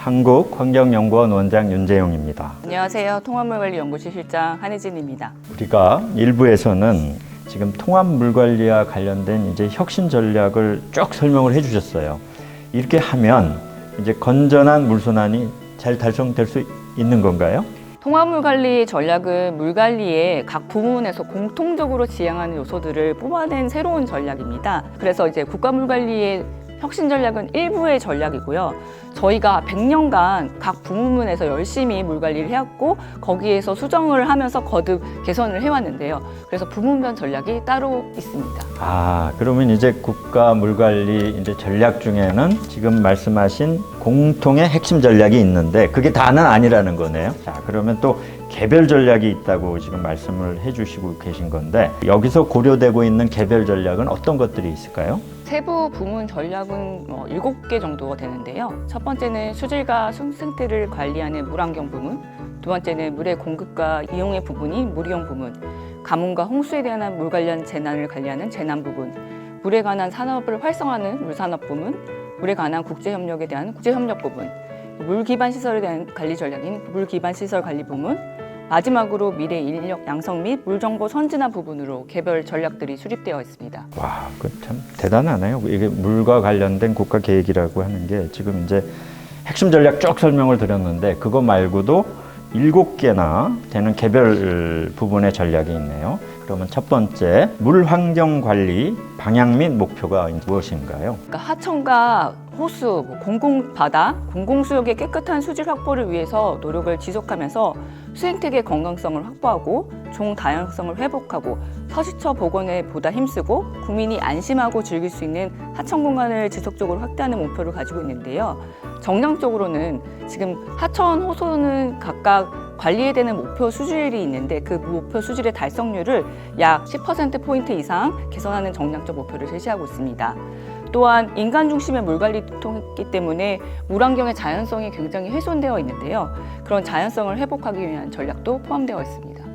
한국환경연구원 원장 윤재용입니다. 안녕하세요. 통합물관리연구실 실장 한혜진입니다. 우리가 일부에서는 지금 통합물관리와 관련된 이제 혁신 전략을 쭉 설명을 해주셨어요. 이렇게 하면 이제 건전한 물순환이 잘 달성될 수 있는 건가요? 통합물관리 전략은 물관리의 각 부문에서 공통적으로 지향하는 요소들을 뽑아낸 새로운 전략입니다. 그래서 이제 국가물관리의 혁신 전략은 일부의 전략이고요. 저희가 100년간 각 부문에서 열심히 물관리를 해왔고 거기에서 수정을 하면서 거듭 개선을 해왔는데요. 그래서 부문별 전략이 따로 있습니다. 그러면 이제 국가물관리 이제 전략 중에는 지금 말씀하신 공통의 핵심 전략이 있는데 그게 다는 아니라는 거네요. 자, 그러면 또 개별 전략이 있다고 지금 말씀을 해주시고 계신 건데 여기서 고려되고 있는 개별 전략은 어떤 것들이 있을까요? 세부 부문 전략은 7개 정도가 되는데요. 첫 번째는 수질과 생태를 관리하는 물환경 부문, 두 번째는 물의 공급과 이용의 부분인 물이용 부문, 가뭄과 홍수에 대한 물 관련 재난을 관리하는 재난 부분, 물에 관한 산업을 활성화하는 물산업 부문, 물에 관한 국제협력에 대한 국제협력 부분, 물 기반 시설에 대한 관리 전략인 물 기반 시설 관리 부문, 마지막으로 미래 인력 양성 및 물정보 선진화 부분으로 개별 전략들이 수립되어 있습니다. 와, 그 참 대단하네요. 이게 물과 관련된 국가 계획이라고 하는 게 지금 이제 핵심 전략 쭉 설명을 드렸는데 그거 말고도 7개나 되는 개별 부분의 전략이 있네요. 그러면 첫 번째, 물 환경 관리 방향 및 목표가 무엇인가요? 그러니까 하천과 호수, 공공바다, 공공수역의 깨끗한 수질 확보를 위해서 노력을 지속하면서 수생태계 건강성을 확보하고 종 다양성을 회복하고 서시처 복원에 보다 힘쓰고 국민이 안심하고 즐길 수 있는 하천 공간을 지속적으로 확대하는 목표를 가지고 있는데요. 정량적으로는 지금 하천, 호수는 각각 관리해야 되는 목표 수질이 있는데 그 목표 수질의 달성률을 약 10%포인트 이상 개선하는 정량적 목표를 제시하고 있습니다. 또한 인간 중심의 물관리를 통했기 때문에 물환경의 자연성이 굉장히 훼손되어 있는데요. 그런 자연성을 회복하기 위한 전략도 포함되어 있습니다.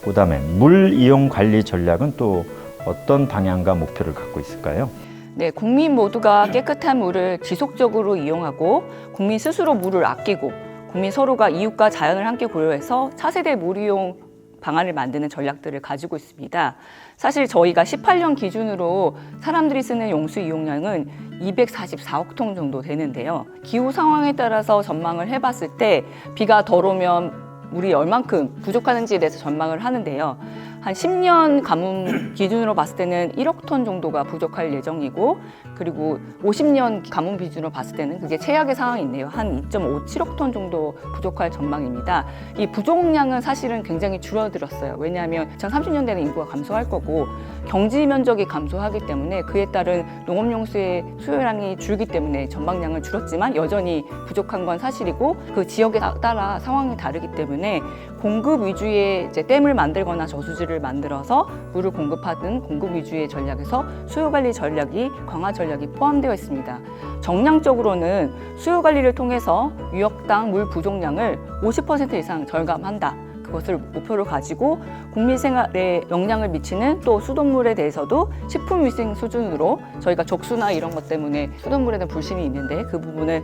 그다음에 물 이용 관리 전략은 또 어떤 방향과 목표를 갖고 있을까요? 네, 국민 모두가 깨끗한 물을 지속적으로 이용하고 국민 스스로 물을 아끼고 국민 서로가 이웃과 자연을 함께 고려해서 차세대 물이용 방안을 만드는 전략들을 가지고 있습니다. 사실 저희가 18년 기준으로 사람들이 쓰는 용수 이용량은 244억 톤 정도 되는데요. 기후 상황에 따라서 전망을 해봤을 때 비가 덜 오면 물이 얼만큼 부족하는지에 대해서 전망을 하는데요. 한 10년 가뭄 기준으로 봤을 때는 1억 톤 정도가 부족할 예정이고 그리고 50년 가뭄 기준으로 봤을 때는 그게 최악의 상황이 있네요. 한 2.57억 톤 정도 부족할 전망입니다. 이 부족량은 사실은 굉장히 줄어들었어요. 왜냐하면 2030년대는 인구가 감소할 거고 경지 면적이 감소하기 때문에 그에 따른 농업용수의 수요량이 줄기 때문에 전망량은 줄었지만 여전히 부족한 건 사실이고 그 지역에 따라 상황이 다르기 때문에 공급 위주의 이제 댐을 만들거나 저수지를 만들어서 물을 공급하는 공급 위주의 전략에서 수요 관리 전략이 강화 전략이 포함되어 있습니다. 정량적으로는 수요 관리를 통해서 유역당 물 부족량을 50% 이상 절감한다. 그것을 목표로 가지고 국민 생활에 영향을 미치는 또 수돗물에 대해서도 식품위생 수준으로 저희가 적수나 이런 것 때문에 수돗물에 대한 불신이 있는데 그 부분을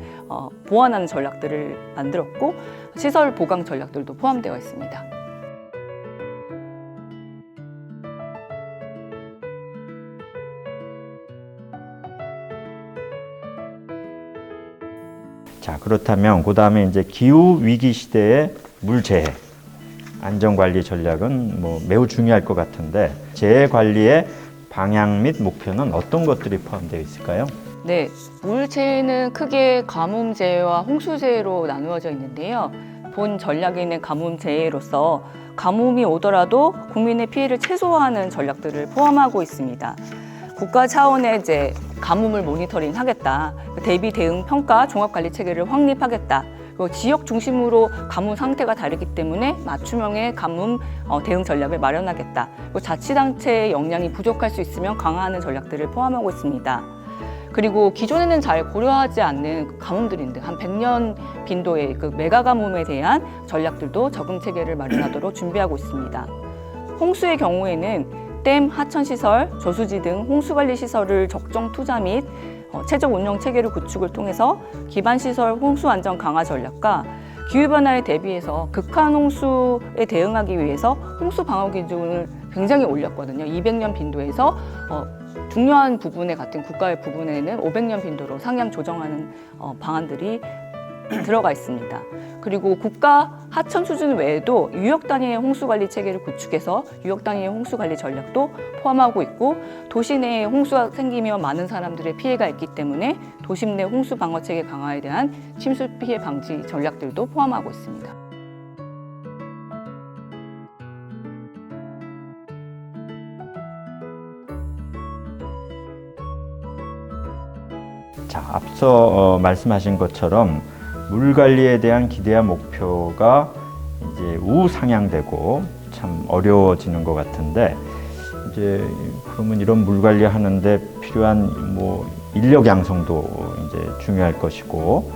보완하는 전략들을 만들었고 시설 보강 전략들도 포함되어 있습니다. 자, 그렇다면 그다음에 이제 기후 위기 시대의 물 재해 안전관리 전략은 매우 중요할 것 같은데 재해 관리의 방향 및 목표는 어떤 것들이 포함되어 있을까요? 네, 물재해는 크게 가뭄재해와 홍수재해로 나누어져 있는데요. 본 전략에는 가뭄재해로서 가뭄이 오더라도 국민의 피해를 최소화하는 전략들을 포함하고 있습니다. 국가 차원의 이제 가뭄을 모니터링하겠다, 대비 대응 평가 종합관리 체계를 확립하겠다. 그리고 지역 중심으로 가뭄 상태가 다르기 때문에 맞춤형의 가뭄 대응 전략을 마련하겠다. 그리고 자치단체의 역량이 부족할 수 있으면 강화하는 전략들을 포함하고 있습니다. 그리고 기존에는 잘 고려하지 않는 가뭄들인데 한 100년 빈도의 그 메가 가뭄에 대한 전략들도 적응 체계를 마련하도록 준비하고 있습니다. 홍수의 경우에는 댐, 하천 시설, 저수지 등 홍수 관리 시설을 적정 투자 및 체적 운영 체계를 구축을 통해서 기반 시설 홍수 안전 강화 전략과 기후 변화에 대비해서 극한 홍수에 대응하기 위해서 홍수 방어 기준을 굉장히 올렸거든요. 200년 빈도에서 중요한 부분에 같은 국가의 부분에는 500년 빈도로 상향 조정하는 방안들이 들어가 있습니다. 그리고 국가 하천 수준 외에도 유역 단위의 홍수 관리 체계를 구축해서 유역 단위의 홍수 관리 전략도 포함하고 있고, 도시 내에 홍수가 생기면 많은 사람들의 피해가 있기 때문에 도심 내 홍수 방어 체계 강화에 대한 침수 피해 방지 전략들도 포함하고 있습니다. 자, 앞서 말씀하신 것처럼 물 관리에 대한 기대와 목표가 이제 우상향되고 참 어려워지는 것 같은데, 이제 그러면 이런 물 관리하는데 필요한 뭐 인력 양성도 이제 중요할 것이고,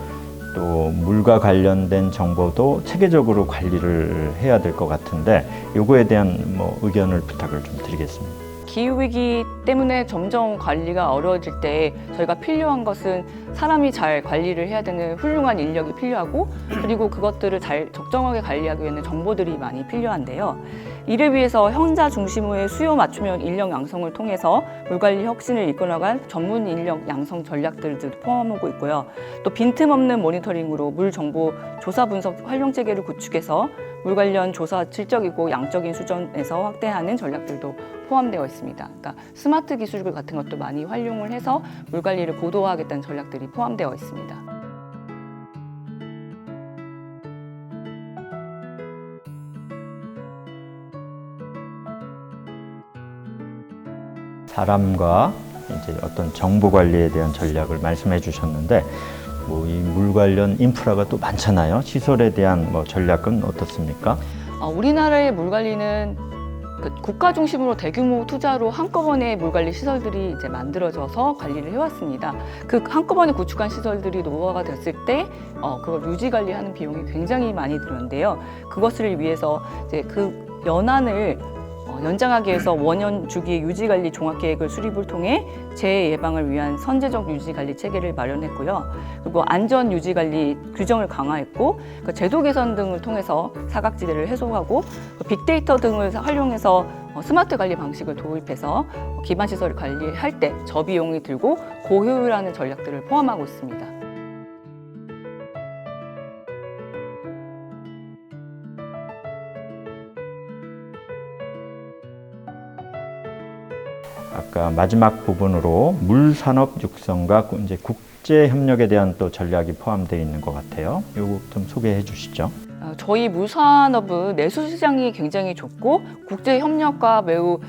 또 물과 관련된 정보도 체계적으로 관리를 해야 될 것 같은데, 요거에 대한 뭐 의견을 부탁을 좀 드리겠습니다. 기후위기 때문에 점점 관리가 어려워질 때 저희가 필요한 것은 사람이 잘 관리를 해야 되는 훌륭한 인력이 필요하고, 그리고 그것들을 잘 적정하게 관리하기 위해서는 정보들이 많이 필요한데요. 이를 위해서 현자 중심의 수요 맞춤형 인력 양성을 통해서 물관리 혁신을 이끌어갈 전문 인력 양성 전략들도 포함하고 있고요. 또 빈틈없는 모니터링으로 물 정보 조사 분석 활용 체계를 구축해서 물 관련 조사 질적이고 양적인 수준에서 확대하는 전략들도 포함되어 있습니다. 그러니까 스마트 기술 같은 것도 많이 활용을 해서 물 관리를 고도화하겠다는 전략들이 포함되어 있습니다. 사람과 이제 어떤 정보 관리에 대한 전략을 말씀해 주셨는데, 뭐 이 물 관련 인프라가 또 많잖아요. 시설에 대한 뭐 전략은 어떻습니까? 우리나라의 물 관리는 국가 중심으로 대규모 투자로 한꺼번에 물관리 시설들이 이제 만들어져서 관리를 해왔습니다. 그 한꺼번에 구축한 시설들이 노후화가 됐을 때 그걸 유지 관리하는 비용이 굉장히 많이 드는데요. 그것을 위해서 이제 그 연한을 연장하기 위해서 원년 주기 유지관리 종합계획을 수립을 통해 재해 예방을 위한 선제적 유지관리 체계를 마련했고요. 그리고 안전 유지관리 규정을 강화했고, 제도 개선 등을 통해서 사각지대를 해소하고, 빅데이터 등을 활용해서 스마트 관리 방식을 도입해서 기반 시설을 관리할 때 저비용이 들고 고효율화하는 전략들을 포함하고 있습니다. 아까 마지막 부분으로 물 산업 육성과 이제 국제 협력에 대한 또 전략이 포함되어 있는 것 같아요. 요거 좀 소개해 주시죠. 저희 물산업은 내수 시장이 굉장히 좁고 국제 협력과 매우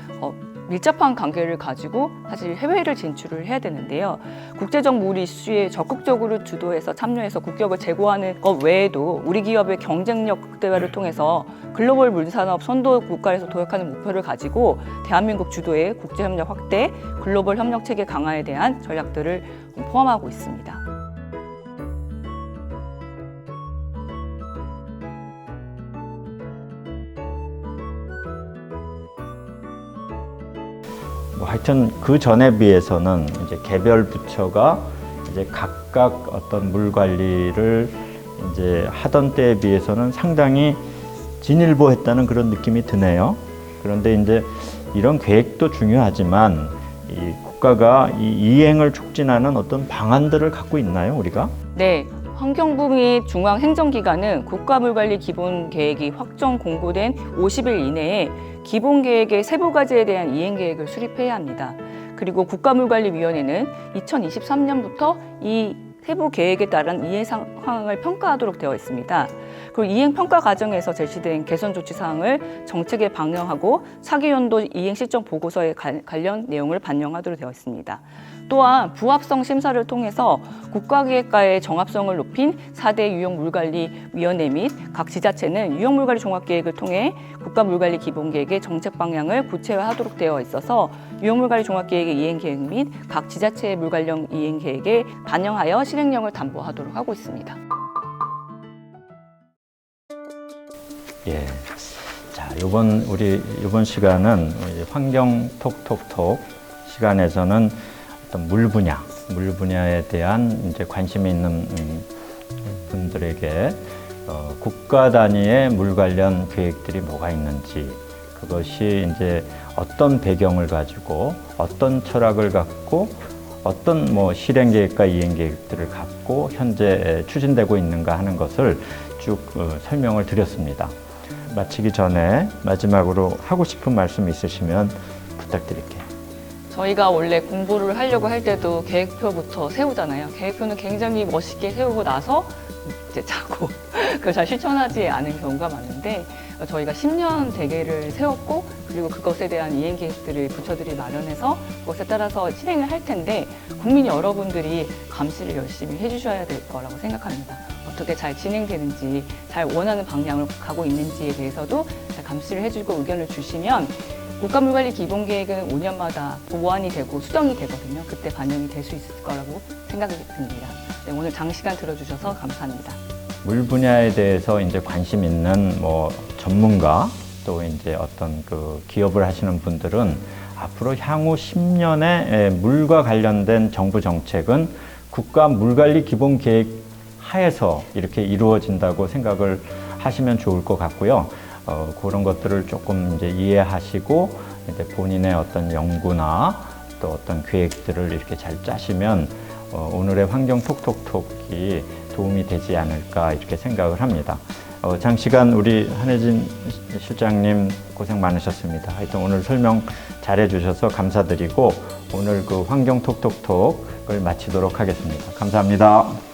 밀접한 관계를 가지고 사실 해외를 진출을 해야 되는데요. 국제적 물 이슈에 적극적으로 주도해서 참여해서 국격을 제고하는 것 외에도 우리 기업의 경쟁력 극대화를 통해서 글로벌 물산업 선도 국가에서 도약하는 목표를 가지고 대한민국 주도의 국제협력 확대, 글로벌 협력 체계 강화에 대한 전략들을 포함하고 있습니다. 뭐 하여튼 그 전에 비해서는 이제 개별 부처가 이제 각각 어떤 물 관리를 이제 하던 때에 비해서는 상당히 진일보했다는 그런 느낌이 드네요. 그런데 이제 이런 계획도 중요하지만 이 국가가 이 이행을 촉진하는 어떤 방안들을 갖고 있나요, 우리가? 네. 환경부 및 중앙행정기관은 국가물관리 기본계획이 확정 공고된 50일 이내에 기본계획의 세부 과제에 대한 이행계획을 수립해야 합니다. 그리고 국가물관리위원회는 2023년부터 이 세부 계획에 따른 이행 상황을 평가하도록 되어 있습니다. 그리고 이행 평가 과정에서 제시된 개선 조치 사항을 정책에 반영하고 차기연도 이행 실정 보고서에 관련 내용을 반영하도록 되어 있습니다. 또한 부합성 심사를 통해서 국가기획과의 정합성을 높인 4대 유형물관리위원회 및 각 지자체는 유형물관리 종합계획을 통해 국가물관리 기본계획의 정책 방향을 구체화하도록 되어 있어서 유형물관리 종합계획의 이행계획 및 각 지자체의 물관련 이행계획에 반영하여 실행령을 담보하도록 하고 있습니다. 예. 자, 이번 시간은 환경 톡톡톡 시간에서는 어떤 물 분야에 대한 이제 관심이 있는 분들에게 국가 단위의 물 관련 계획들이 뭐가 있는지, 그것이 이제 어떤 배경을 가지고 어떤 철학을 갖고 어떤 실행 계획과 이행 계획들을 갖고 현재 추진되고 있는가 하는 것을 쭉 설명을 드렸습니다. 마치기 전에 마지막으로 하고 싶은 말씀 있으시면 부탁드릴게요. 저희가 원래 공부를 하려고 할 때도 계획표부터 세우잖아요. 계획표는 굉장히 멋있게 세우고 나서 이제 자고 그걸 잘 실천하지 않은 경우가 많은데, 저희가 10년 대계를 세웠고 그리고 그것에 대한 이행 계획들을 부처들이 마련해서 그것에 따라서 실행을 할 텐데, 국민 여러분들이 감시를 열심히 해주셔야 될 거라고 생각합니다. 어떻게 잘 진행되는지, 잘 원하는 방향으로 가고 있는지에 대해서도 잘 감시를 해주고 의견을 주시면 국가물관리 기본계획은 5년마다 보완이 되고 수정이 되거든요. 그때 반영이 될 수 있을 거라고 생각이 듭니다. 네, 오늘 장시간 들어주셔서 감사합니다. 물 분야에 대해서 이제 관심 있는 전문가, 또 이제 어떤 그 기업을 하시는 분들은 앞으로 향후 10년의 물과 관련된 정부 정책은 국가 물관리 기본 계획 하에서 이렇게 이루어진다고 생각을 하시면 좋을 것 같고요. 그런 것들을 조금 이제 이해하시고 이제 본인의 어떤 연구나 또 어떤 계획들을 이렇게 잘 짜시면 오늘의 환경 톡톡톡이 도움이 되지 않을까 이렇게 생각을 합니다. 장시간 우리 한혜진 실장님 고생 많으셨습니다. 하여튼 오늘 설명 잘해 주셔서 감사드리고 오늘 그 환경 톡톡톡을 마치도록 하겠습니다. 감사합니다.